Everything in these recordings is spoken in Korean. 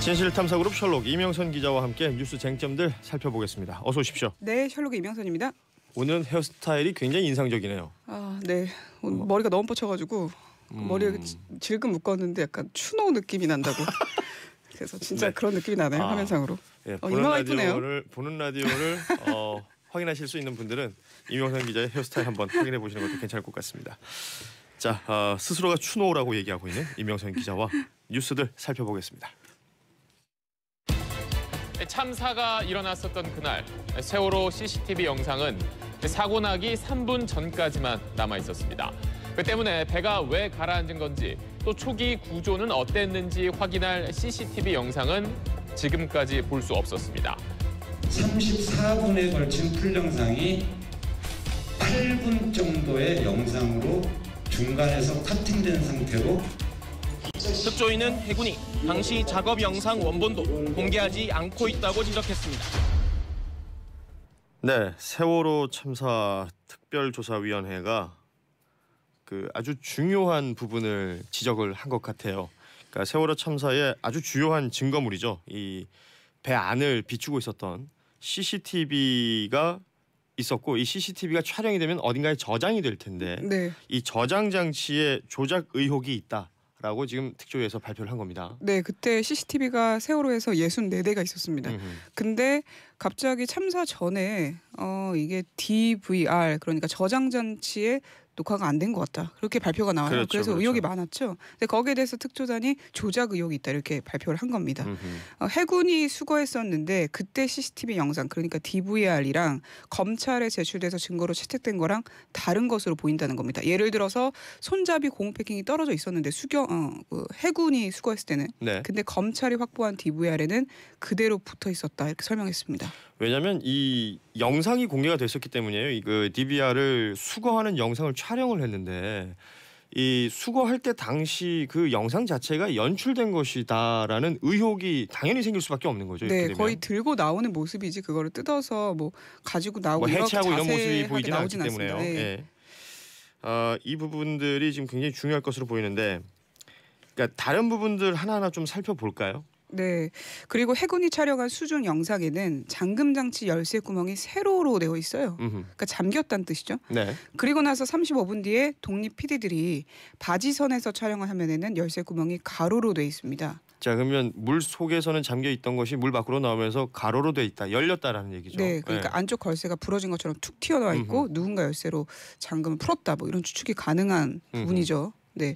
진실탐사그룹 셜록 이명선 기자와 함께 뉴스 쟁점들 살펴보겠습니다. 어서 오십시오. 네, 셜록의 이명선입니다. 오늘은 헤어스타일이 굉장히 인상적이네요. 아, 네. 오늘 머리가 너무 뻗쳐가지고 머리를 질끈 묶었는데 약간 추노 느낌이 난다고. 그래서 진짜 네. 그런 느낌이 나네요. 화면상으로. 예, 이마가 이쁘네요. 보는 라디오를 확인하실 수 있는 분들은 이명선 기자의 헤어스타일 한번 확인해 보시는 것도 괜찮을 것 같습니다. 자, 스스로가 추노라고 얘기하고 있는 이명선 기자와 뉴스들 살펴보겠습니다. 참사가 일어났었던 그날 세월호 CCTV 영상은 사고 나기 3분 전까지만 남아 있었습니다. 그 때문에 배가 왜 가라앉은 건지 또 초기 구조는 어땠는지 확인할 CCTV 영상은 지금까지 볼 수 없었습니다. 34분에 걸친 풀영상이 8분 정도의 영상으로 중간에서 커팅된 상태로 특조위는 해군이 당시 작업 영상 원본도 공개하지 않고 있다고 지적했습니다. 네, 세월호 참사 특별조사위원회가 아주 중요한 부분을 지적을 한 것 같아요. 그러니까 세월호 참사의 아주 주요한 증거물이죠. 이 배 안을 비추고 있었던 CCTV가 있었고 이 CCTV가 촬영이 되면 어딘가에 저장이 될 텐데 네. 이 저장 장치에 조작 의혹이 있다라고 지금 특조위에서 발표를 한 겁니다. 네, 그때 CCTV가 세월호에서 64대가 있었습니다. 근데 갑자기 참사 전에 이게 DVR 그러니까 저장 장치에 녹화가 안 된 것 같다. 그렇게 발표가 나와요. 그렇죠, 그래서 그렇죠. 의혹이 많았죠. 근데 거기에 대해서 특조단이 조작 의혹이 있다 이렇게 발표를 한 겁니다. 해군이 수거했었는데 그때 CCTV 영상 그러니까 DVR이랑 검찰에 제출돼서 증거로 채택된 거랑 다른 것으로 보인다는 겁니다. 예를 들어서 손잡이 고무 패킹이 떨어져 있었는데 해군이 수거했을 때는 네. 근데 검찰이 확보한 DVR에는 그대로 붙어 있었다 이렇게 설명했습니다. 왜냐하면 이 영상이 공개가 됐었기 때문이에요. 이 DVR을 수거하는 영상을 촬영을 했는데 이 수거할 때 당시 그 영상 자체가 연출된 것이다라는 의혹이 당연히 생길 수밖에 없는 거죠. 네, 이렇게 거의 되면. 들고 나오는 모습이지 그거를 뜯어서 뭐 가지고 나오고 해체하고 이런 모습이 자세하게 보이지는 않기 나오진 때문에요. 않습니다. 네. 예. 이 부분들이 지금 굉장히 중요할 것으로 보이는데, 그러니까 다른 부분들 하나하나 좀 살펴볼까요? 네. 그리고 해군이 촬영한 수중 영상에는 잠금 장치 열쇠 구멍이 세로로 되어 있어요. 그러니까 잠겼다는 뜻이죠. 네. 그리고 나서 35분 뒤에 독립 PD들이 바지선에서 촬영한 화면에는 열쇠 구멍이 가로로 되어 있습니다. 자, 그러면 물 속에서는 잠겨 있던 것이 물 밖으로 나오면서 가로로 돼 있다, 열렸다라는 얘기죠. 네, 그러니까 네. 안쪽 걸쇠가 부러진 것처럼 툭 튀어나와 있고 누군가 열쇠로 잠금을 풀었다, 뭐 이런 추측이 가능한 부분이죠. 네.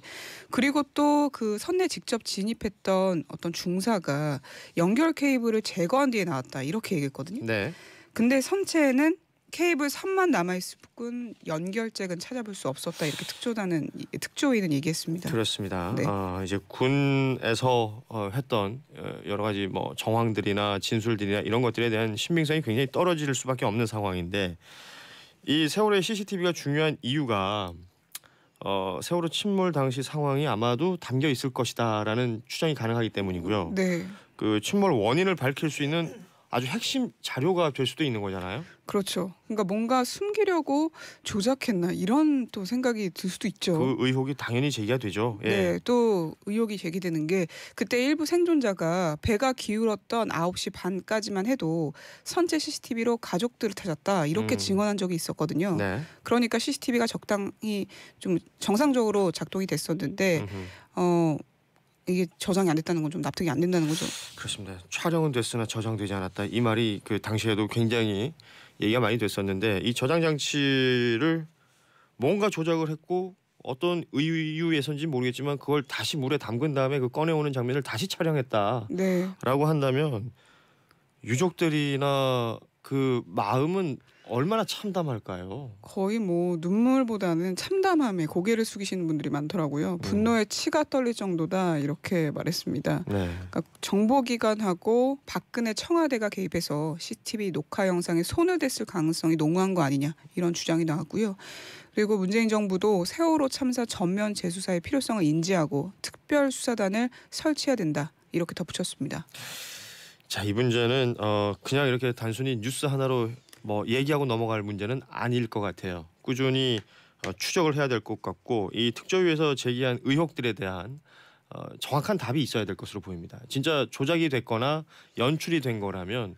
그리고 또 그 선내 직접 진입했던 어떤 중사가 연결 케이블을 제거한 뒤에 나왔다 이렇게 얘기했거든요. 네. 근데 선체에는 케이블 선만 남아있을 뿐 연결잭은 찾아볼 수 없었다 이렇게 특조위는 얘기했습니다. 그렇습니다. 네. 이제 군에서 했던 여러 가지 뭐 정황들이나 진술들이나 이런 것들에 대한 신빙성이 굉장히 떨어질 수밖에 없는 상황인데, 이 세월호의 CCTV가 중요한 이유가 세월호 침몰 당시 상황이 아마도 담겨 있을 것이다라는 추정이 가능하기 때문이고요. 네. 그 침몰 원인을 밝힐 수 있는 아주 핵심 자료가 될 수도 있는 거잖아요. 그렇죠. 그러니까 뭔가 숨기려고 조작했나 이런 또 생각이 들 수도 있죠. 그 의혹이 당연히 제기가 되죠. 예. 네, 또 의혹이 제기되는 게 그때 일부 생존자가 배가 기울었던 9시 반까지만 해도 선체 CCTV로 가족들을 찾았다 이렇게 증언한 적이 있었거든요. 네. 그러니까 CCTV가 적당히 좀 정상적으로 작동이 됐었는데 이게 저장이 안 됐다는 건 좀 납득이 안 된다는 거죠. 그렇습니다. 촬영은 됐으나 저장되지 않았다. 이 말이 그 당시에도 굉장히 얘기가 많이 됐었는데, 이 저장 장치를 뭔가 조작을 했고 어떤 이유에서인지 모르겠지만 그걸 다시 물에 담근 다음에 그 꺼내오는 장면을 다시 촬영했다라고 네. 한다면 유족들이나 그 마음은 얼마나 참담할까요? 거의 뭐 눈물보다는 참담함에 고개를 숙이시는 분들이 많더라고요. 분노에 치가 떨릴 정도다 이렇게 말했습니다. 네. 그러니까 정보기관하고 박근혜 청와대가 개입해서 CCTV 녹화 영상에 손을 댔을 가능성이 농후한 거 아니냐 이런 주장이 나왔고요. 그리고 문재인 정부도 세월호 참사 전면 재수사의 필요성을 인지하고 특별수사단을 설치해야 된다 이렇게 덧붙였습니다. 자, 이 문제는 그냥 이렇게 단순히 뉴스 하나로 뭐 얘기하고 넘어갈 문제는 아닐 것 같아요. 꾸준히 추적을 해야 될 것 같고, 이 특조위에서 제기한 의혹들에 대한 정확한 답이 있어야 될 것으로 보입니다. 진짜 조작이 됐거나 연출이 된 거라면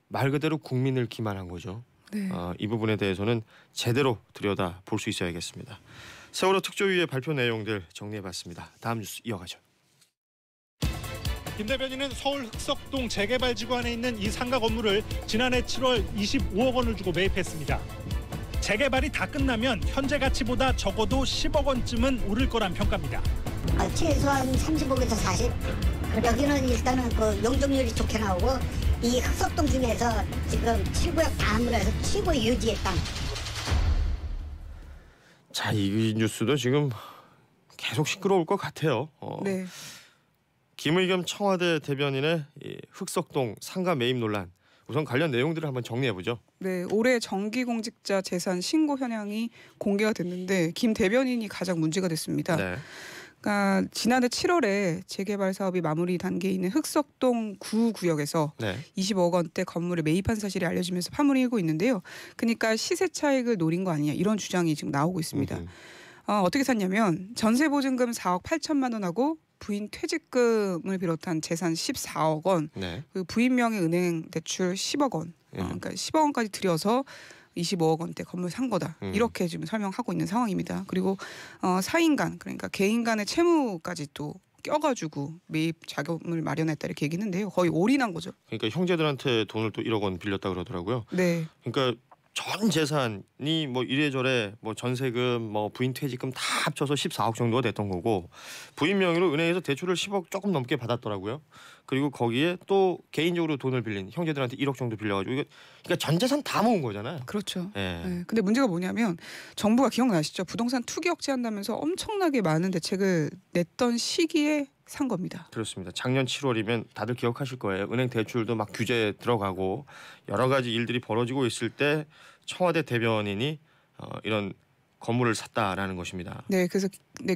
말 그대로 국민을 기만한 거죠. 네. 이 부분에 대해서는 제대로 들여다 볼 수 있어야겠습니다. 세월호 특조위의 발표 내용들 정리해봤습니다. 다음 뉴스 이어가죠. 김 대변인은 서울 흑석동 재개발지구 안에 있는 이 상가 건물을 지난해 7월 25억 원을 주고 매입했습니다. 재개발이 다 끝나면 현재 가치보다 적어도 10억 원쯤은 오를 거란 평가입니다. 최소한 35에서 40. 여기는 일단은 그 용적률이 좋게 나오고 이 흑석동 중에서 지금 7구역 다음으로 해서 최고의 유지의 땅. 자, 이 뉴스도 지금 계속 시끄러울 것 같아요. 네. 김의겸 청와대 대변인의 이 흑석동 상가 매입 논란. 우선 관련 내용들을 한번 정리해보죠. 네, 올해 정기공직자 재산 신고 현황이 공개가 됐는데 김 대변인이 가장 문제가 됐습니다. 네. 그러니까 지난해 7월에 재개발 사업이 마무리 단계에 있는 흑석동 9구역에서 네. 20억 원대 건물을 매입한 사실이 알려지면서 파문이 일고 있는데요. 그러니까 시세 차익을 노린 거 아니냐 이런 주장이 지금 나오고 있습니다. 어떻게 샀냐면 전세보증금 4억 8천만 원하고 부인 퇴직금을 비롯한 재산 14억 원, 네. 그리고 부인 명의 은행 대출 10억 원, 그러니까 10억 원까지 들여서 25억 원대 건물 산 거다. 이렇게 지금 설명하고 있는 상황입니다. 그리고 사인 간, 그러니까 개인 간의 채무까지 또 껴가지고 매입 자금을 마련했다 이렇게 얘기했는데요. 거의 올인한 거죠. 그러니까 형제들한테 돈을 또 1억 원 빌렸다 그러더라고요. 네. 그러니까 전 재산이 뭐 이래저래 뭐 전세금, 뭐 부인 퇴직금 다 합쳐서 14억 정도가 됐던 거고 부인 명의로 은행에서 대출을 10억 조금 넘게 받았더라고요. 그리고 거기에 또 개인적으로 돈을 빌린 형제들한테 1억 정도 빌려가지고 이거 그러니까 전 재산 다 모은 거잖아요. 그렇죠. 예. 네. 근데 문제가 뭐냐면 정부가 기억나시죠? 부동산 투기 억제한다면서 엄청나게 많은 대책을 냈던 시기에 산 겁니다. 그렇습니다. 작년 7월이면 다들 기억하실 거예요. 은행 대출도 막 규제 들어가고 여러 가지 일들이 벌어지고 있을 때 청와대 대변인이 이런 건물을 샀다라는 것입니다. 네, 그래서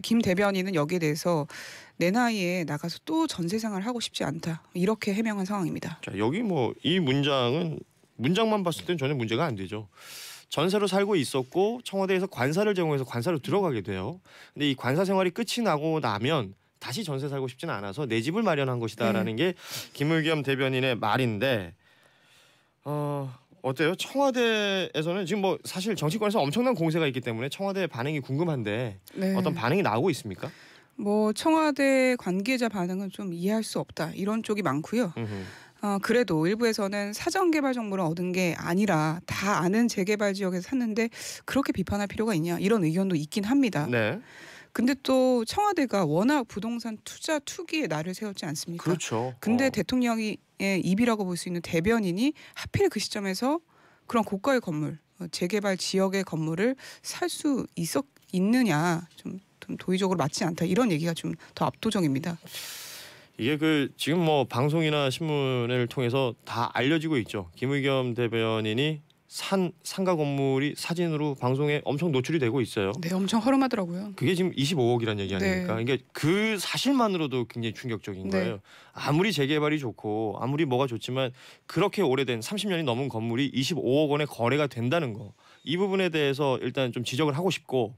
김 대변인은 여기에 대해서 내 나이에 나가서 또 전세 생활을 하고 싶지 않다 이렇게 해명한 상황입니다. 자, 여기 뭐 이 문장만 봤을 땐 전혀 문제가 안 되죠. 전세로 살고 있었고 청와대에서 관사를 제공해서 관사로 들어가게 돼요. 근데 이 관사 생활이 끝이 나고 나면 다시 전세 살고 싶지는 않아서 내 집을 마련한 것이다라는 게 김의겸 대변인의 말인데 어때요? 청와대에서는 지금 뭐 사실 정치권에서 엄청난 공세가 있기 때문에 청와대 반응이 궁금한데 네. 어떤 반응이 나오고 있습니까? 뭐 청와대 관계자 반응은 좀 이해할 수 없다 이런 쪽이 많고요. 그래도 일부에서는 사전 개발 정보를 얻은 게 아니라 다 아는 재개발 지역에서 샀는데 그렇게 비판할 필요가 있냐 이런 의견도 있긴 합니다. 네. 근데 또 청와대가 워낙 부동산 투자 투기에 날을 세웠지 않습니까? 그렇죠. 근데 대통령의 입이라고 볼 수 있는 대변인이 하필 그 시점에서 그런 고가의 건물, 재개발 지역의 건물을 살 수 있느냐 좀 도의적으로 맞지 않다 이런 얘기가 좀 더 압도적입니다. 이게 지금 뭐 방송이나 신문을 통해서 다 알려지고 있죠. 김의겸 대변인이 산 상가 건물이 사진으로 방송에 엄청 노출이 되고 있어요. 네, 엄청 허름하더라고요. 그게 지금 25억이라는 얘기 아닙니까? 네. 그러니까 그 사실만으로도 굉장히 충격적인 네. 거예요. 아무리 재개발이 좋고 아무리 뭐가 좋지만 그렇게 오래된 30년이 넘은 건물이 25억 원에 거래가 된다는 거. 이 부분에 대해서 일단 좀 지적을 하고 싶고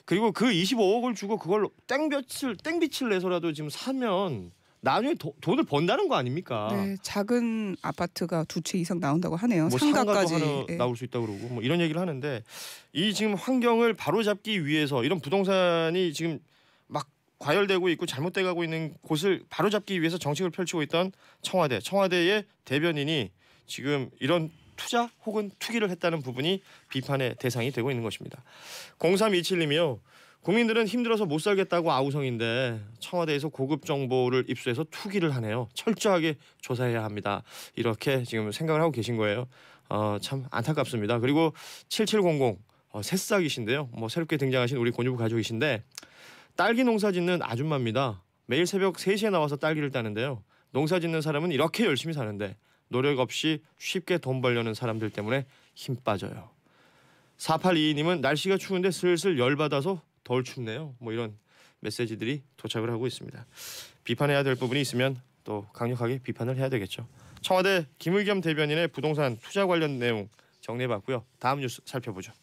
그리고 그 25억을 주고 그걸 땡빛을 내서라도 지금 사면 나중에 돈을 번다는 거 아닙니까? 네, 작은 아파트가 2채 이상 나온다고 하네요. 뭐 상가까지 하나 예. 나올 수 있다고 그러고 뭐 이런 얘기를 하는데 이 지금 환경을 바로잡기 위해서 이런 부동산이 지금 막 과열되고 있고 잘못돼 가고 있는 곳을 바로잡기 위해서 정책을 펼치고 있던 청와대의 대변인이 지금 이런 투자 혹은 투기를 했다는 부분이 비판의 대상이 되고 있는 것입니다. 0327님이요. 국민들은 힘들어서 못 살겠다고 아우성인데 청와대에서 고급 정보를 입수해서 투기를 하네요. 철저하게 조사해야 합니다. 이렇게 지금 생각을 하고 계신 거예요. 참 안타깝습니다. 그리고 7700 새싹이신데요. 뭐 새롭게 등장하신 우리 곤주부 가족이신데 딸기 농사 짓는 아줌마입니다. 매일 새벽 3시에 나와서 딸기를 따는데요. 농사 짓는 사람은 이렇게 열심히 사는데 노력 없이 쉽게 돈 벌려는 사람들 때문에 힘 빠져요. 4822님은 날씨가 추운데 슬슬 열받아서 덜 춥네요. 뭐 이런 메시지들이 도착을 하고 있습니다. 비판해야 될 부분이 있으면 또 강력하게 비판을 해야 되겠죠. 청와대 김의겸 대변인의 부동산 투자 관련 내용 정리해봤고요. 다음 뉴스 살펴보죠.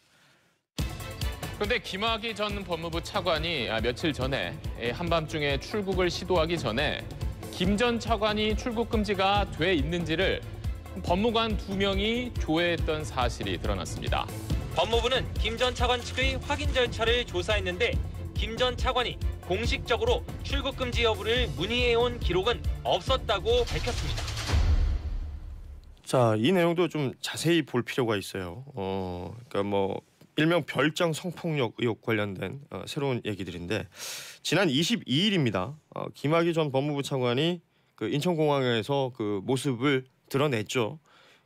그런데 김학의 전 법무부 차관이 며칠 전에 한밤중에 출국을 시도하기 전에 김 전 차관이 출국 금지가 돼 있는지를 법무관 2명이 조회했던 사실이 드러났습니다. 법무부는 김 전 차관 측의 확인 절차를 조사했는데 김 전 차관이 공식적으로 출국 금지 여부를 문의해온 기록은 없었다고 밝혔습니다. 자, 이 내용도 좀 자세히 볼 필요가 있어요. 그러니까 뭐 일명 별장 성폭력 의혹 관련된 새로운 얘기들인데 지난 22일입니다. 김학의 전 법무부 차관이 그 인천공항에서 그 모습을 드러냈죠.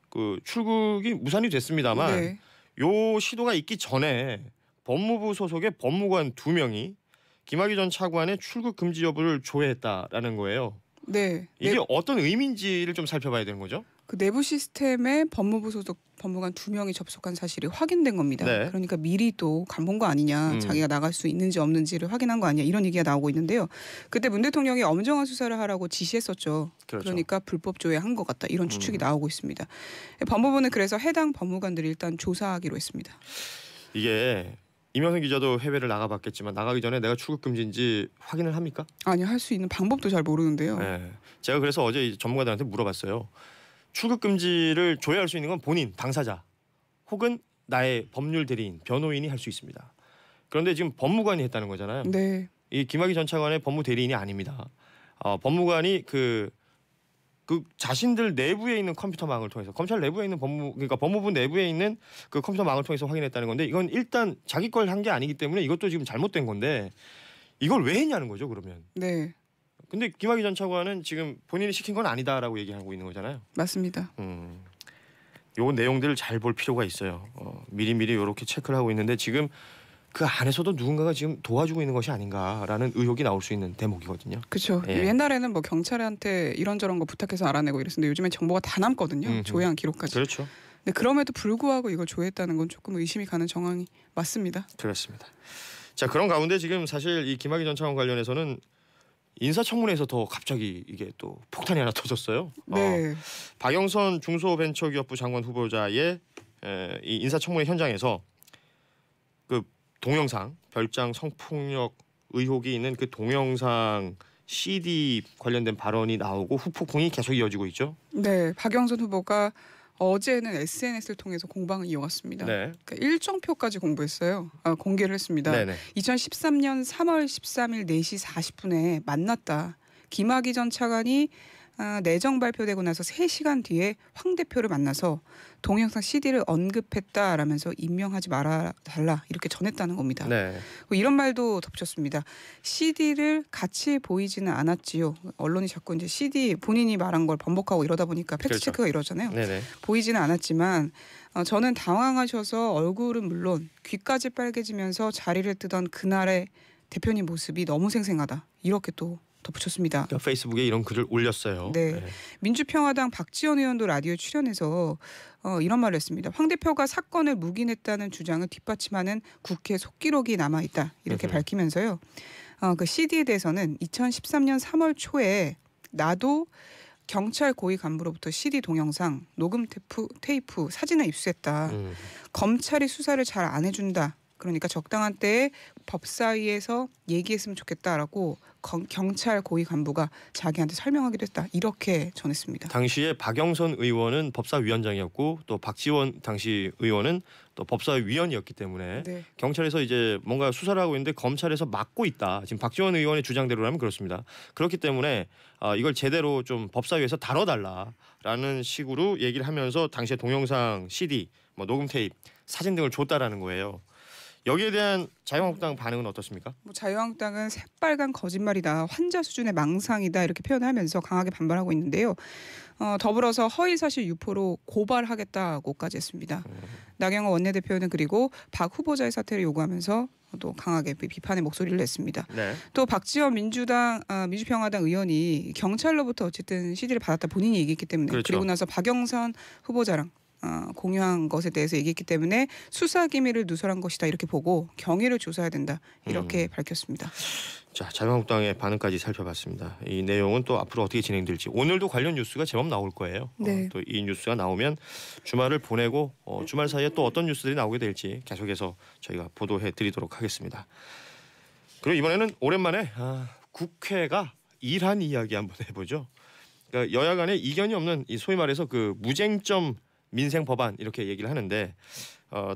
그 출국이 무산이 됐습니다만 네. 요 시도가 있기 전에 법무부 소속의 법무관 2명이 김학의 전 차관의 출국 금지 여부를 조회했다라는 거예요. 네. 이게 어떤 의미인지를 좀 살펴봐야 되는 거죠. 그 내부 시스템에 법무부 소속 법무관 2명이 접속한 사실이 확인된 겁니다. 네. 그러니까 미리 또 간 본 거 아니냐, 자기가 나갈 수 있는지 없는지를 확인한 거 아니냐 이런 얘기가 나오고 있는데요. 그때 문 대통령이 엄정한 수사를 하라고 지시했었죠. 그렇죠. 그러니까 불법 조회한 것 같다 이런 추측이 나오고 있습니다. 법무부는 그래서 해당 법무관들을 일단 조사하기로 했습니다. 이게 이명선 기자도 해외를 나가봤겠지만 나가기 전에 내가 출국 금지인지 확인을 합니까? 아니 할 수 있는 방법도 잘 모르는데요. 네. 제가 그래서 어제 전문가들한테 물어봤어요. 출국 금지를 조회할 수 있는 건 본인, 당사자 혹은 나의 법률 대리인, 변호인이 할 수 있습니다. 그런데 지금 법무관이 했다는 거잖아요. 네. 이 김학의 전 차관의 법무 대리인이 아닙니다. 법무관이 그 자신들 내부에 있는 컴퓨터망을 통해서 검찰 내부에 있는 그러니까 법무부 내부에 있는 그 컴퓨터망을 통해서 확인했다는 건데 이건 일단 자기 걸 한 게 아니기 때문에 이것도 지금 잘못된 건데 이걸 왜 했냐는 거죠, 그러면. 네. 근데 김학의 전 차관은 지금 본인이 시킨 건 아니다라고 얘기하고 있는 거잖아요. 맞습니다. 요 내용들을 잘 볼 필요가 있어요. 미리미리 이렇게 체크를 하고 있는데 지금 그 안에서도 누군가가 지금 도와주고 있는 것이 아닌가라는 의혹이 나올 수 있는 대목이거든요. 그렇죠. 예. 옛날에는 뭐 경찰한테 이런저런 거 부탁해서 알아내고 이랬었는데 요즘엔 정보가 다 남거든요. 조회한 기록까지. 그렇죠. 근데 그럼에도 불구하고 이걸 조회했다는 건 조금 의심이 가는 정황이 맞습니다. 그렇습니다. 자, 그런 가운데 지금 사실 이 김학의 전 차관 관련해서는 인사청문회에서 더 갑자기 이게 또 폭탄이 하나 터졌어요. 네. 박영선 중소벤처기업부 장관 후보자의 이 인사청문회 현장에서 그 동영상 별장 성폭력 의혹이 있는 그 동영상 CD 관련된 발언이 나오고 후폭풍이 계속 이어지고 있죠. 네. 박영선 후보가 어제는 SNS를 통해서 공방을 이어갔습니다. 네. 그러니까 일정표까지 공개를 했습니다. 네네. 2013년 3월 13일 4시 40분에 만났다. 김학의 전 차관이 내정 발표되고 나서 3시간 뒤에 황 대표를 만나서 동영상 CD를 언급했다라면서 임명하지 말아달라 이렇게 전했다는 겁니다. 네. 이런 말도 덧붙였습니다. CD를 같이 보이지는 않았지요. 언론이 자꾸 이제 CD 본인이 말한 걸 번복하고 이러다 보니까 팩트체크가 이러잖아요. 네네. 보이지는 않았지만 저는 당황하셔서 얼굴은 물론 귀까지 빨개지면서 자리를 뜨던 그날의 대표님 모습이 너무 생생하다. 이렇게 또 덧붙였습니다. 그러니까 페이스북에 이런 글을 올렸어요. 네. 민주평화당 박지원 의원도 라디오에 출연해서 이런 말을 했습니다. 황 대표가 사건을 묵인했다는 주장을 뒷받침하는 국회 속기록이 남아있다. 이렇게 밝히면서요. 그 CD에 대해서는 2013년 3월 초에 나도 경찰 고위 간부로부터 CD 동영상, 녹음 테이프, 사진을 입수했다. 검찰이 수사를 잘 안 해준다. 그러니까 적당한 때에 법사위에서 얘기했으면 좋겠다라고 경찰 고위 간부가 자기한테 설명하기도 했다. 이렇게 전했습니다. 당시에 박영선 의원은 법사위원장이었고 또 박지원 당시 의원은 또 법사위원이었기 때문에 네. 경찰에서 이제 뭔가 수사를 하고 있는데 검찰에서 막고 있다. 지금 박지원 의원의 주장대로라면 그렇습니다. 그렇기 때문에 이걸 제대로 좀 법사위에서 다뤄달라라는 식으로 얘기를 하면서 당시에 동영상, CD, 뭐 녹음 테이프, 사진 등을 줬다라는 거예요. 여기에 대한 자유한국당 반응은 어떻습니까? 자유한국당은 새빨간 거짓말이다, 환자 수준의 망상이다 이렇게 표현하면서 강하게 반발하고 있는데요. 더불어서 허위사실 유포로 고발하겠다고까지 했습니다. 나경원 원내대표는 그리고 박 후보자의 사퇴를 요구하면서 또 강하게 비판의 목소리를 냈습니다. 네. 또 박지원 민주평화당 의원이 경찰로부터 어쨌든 CD를 받았다 본인이 얘기했기 때문에 그렇죠. 그리고 나서 박영선 후보자랑 공유한 것에 대해서 얘기했기 때문에 수사 기밀을 누설한 것이다 이렇게 보고 경위를 조사해야 된다 이렇게 밝혔습니다. 자, 자유한국당의 반응까지 살펴봤습니다. 이 내용은 또 앞으로 어떻게 진행될지 오늘도 관련 뉴스가 제법 나올 거예요. 네. 또 이 뉴스가 나오면 주말을 보내고 주말 사이에 또 어떤 뉴스들이 나오게 될지 계속해서 저희가 보도해 드리도록 하겠습니다. 그리고 이번에는 오랜만에 국회가 일한 이야기 한번 해보죠. 그러니까 여야 간에 이견이 없는 이 소위 말해서 그 무쟁점 민생 법안 이렇게 얘기를 하는데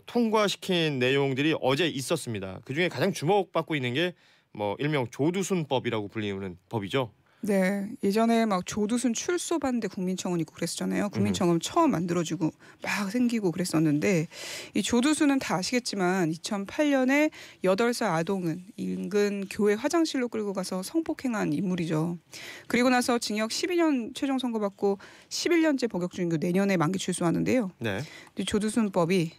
통과시킨 내용들이 어제 있었습니다. 그중에 가장 주목받고 있는 게 뭐 일명 조두순법이라고 불리는 법이죠. 네, 예전에 막 조두순 출소 반대 국민청원 있고 그랬었잖아요. 국민청원 처음 만들어지고 막 생기고 그랬었는데 이 조두순은 다 아시겠지만 2008년에 8살 아동은 인근 교회 화장실로 끌고 가서 성폭행한 인물이죠. 그리고 나서 징역 12년 최종 선고받고 11년째 복역 중이고 내년에 만기 출소하는데요. 네. 이 조두순법이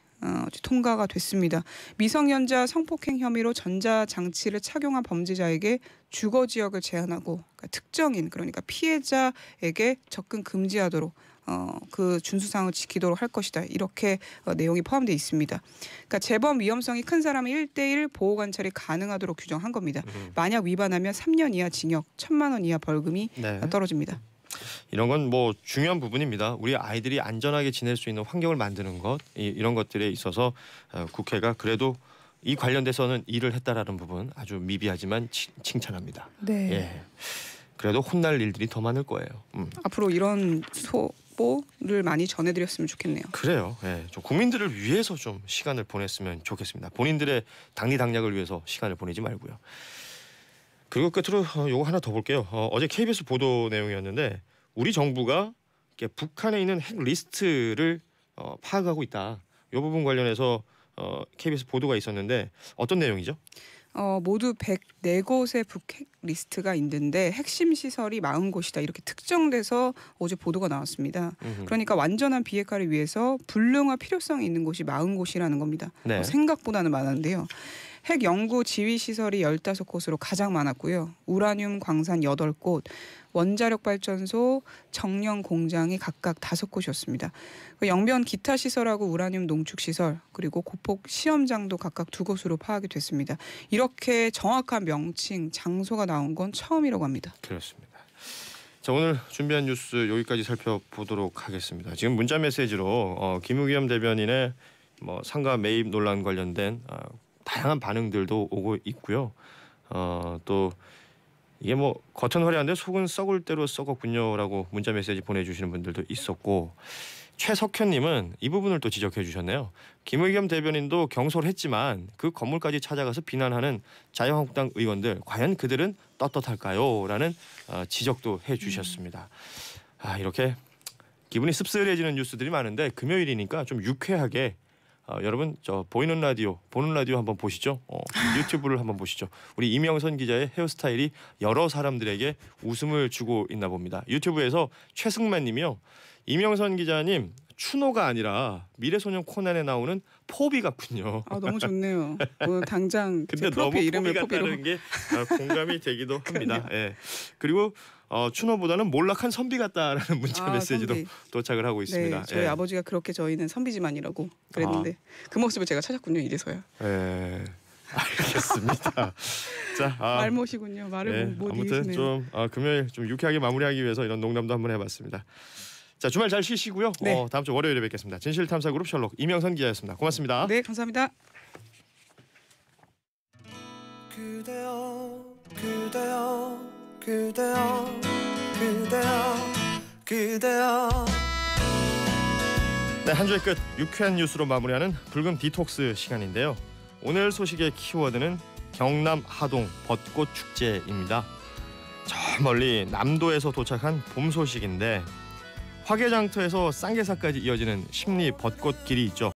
통과가 됐습니다. 미성년자 성폭행 혐의로 전자장치를 착용한 범죄자에게 주거 지역을 제한하고 그러니까 특정인 그러니까 피해자에게 접근 금지하도록 그 준수사항을 지키도록 할 것이다. 이렇게 내용이 포함되어 있습니다. 그러니까 재범 위험성이 큰 사람은 1:1 보호 관찰이 가능하도록 규정한 겁니다. 만약 위반하면 3년 이하 징역, 1,000만 원 이하 벌금이 떨어집니다. 이런 건 뭐 중요한 부분입니다. 우리 아이들이 안전하게 지낼 수 있는 환경을 만드는 것 이런 것들에 있어서 국회가 그래도 이 관련돼서는 일을 했다라는 부분 아주 미비하지만 칭찬합니다. 네. 예. 그래도 혼날 일들이 더 많을 거예요. 앞으로 이런 소보를 많이 전해드렸으면 좋겠네요. 그래요. 예. 좀 국민들을 위해서 좀 시간을 보냈으면 좋겠습니다. 본인들의 당리당략을 위해서 시간을 보내지 말고요. 그리고 끝으로 요거 하나 더 볼게요. 어제 KBS 보도 내용이었는데 우리 정부가 북한에 있는 핵 리스트를 파악하고 있다. 이 부분 관련해서 KBS 보도가 있었는데 어떤 내용이죠? 모두 104곳의 북핵 리스트가 있는데 핵심 시설이 40곳이다 이렇게 특정돼서 어제 보도가 나왔습니다. 그러니까 완전한 비핵화를 위해서 불능화 필요성이 있는 곳이 40곳이라는 겁니다. 네. 생각보다는 많은데요. 핵 연구 지휘 시설이 15곳으로 가장 많았고요. 우라늄 광산 8곳, 원자력 발전소, 정령 공장이 각각 5곳이었습니다. 영변 기타 시설하고 우라늄 농축 시설 그리고 고폭 시험장도 각각 2곳으로 파악이 됐습니다. 이렇게 정확한 명칭, 장소가 나온 건 처음이라고 합니다. 그렇습니다. 자, 오늘 준비한 뉴스 여기까지 살펴보도록 하겠습니다. 지금 문자 메시지로 김우겸 대변인의 상가 매입 논란 관련된 다양한 반응들도 오고 있고요. 또 이게 겉은 화려한데 속은 썩을 대로 썩었군요라고 문자 메시지 보내주시는 분들도 있었고 최석현님은 이 부분을 또 지적해 주셨네요. 김의겸 대변인도 경솔했지만 그 건물까지 찾아가서 비난하는 자유한국당 의원들 과연 그들은 떳떳할까요? 라는 지적도 해주셨습니다. 이렇게 기분이 씁쓸해지는 뉴스들이 많은데 금요일이니까 좀 유쾌하게 여러분 보이는 라디오 보는 라디오 한번 보시죠. 유튜브를 한번 보시죠. 우리 이명선 기자의 헤어스타일이 여러 사람들에게 웃음을 주고 있나 봅니다. 유튜브에서 최승만님이요. 이명선 기자님 추노가 아니라 미래소년 코난에 나오는 포비 같군요. 너무 좋네요. 당장 근데 너무 포비 같다는 게 공감이 되기도 합니다. 예. 그리고 추노보다는 몰락한 선비 같다라는 문자 메시지도 선비. 도착을 하고 있습니다. 네, 저희 아버지가 그렇게 저희는 선비지만이라고 그랬는데 그 모습을 제가 찾았군요. 이래서요. 예. 알겠습니다. 자, 말못이군요. 말을 못 아무튼 이기시네요. 좀 금요일 좀 유쾌하게 마무리하기 위해서 이런 농담도 한번 해봤습니다. 자, 주말 잘 쉬시고요. 네. 다음 주 월요일에 뵙겠습니다. 진실탐사그룹 셜록 이명선 기자였습니다. 고맙습니다. 네, 감사합니다. 그대여 그대여 그대여 그대여 그대여 네, 한 주의 끝 유쾌한 뉴스로 마무리하는 붉은 디톡스 시간인데요. 오늘 소식의 키워드는 경남 하동 벚꽃 축제입니다. 저 멀리 남도에서 도착한 봄 소식인데 화개장터에서 쌍계사까지 이어지는 십리 벚꽃 길이 있죠.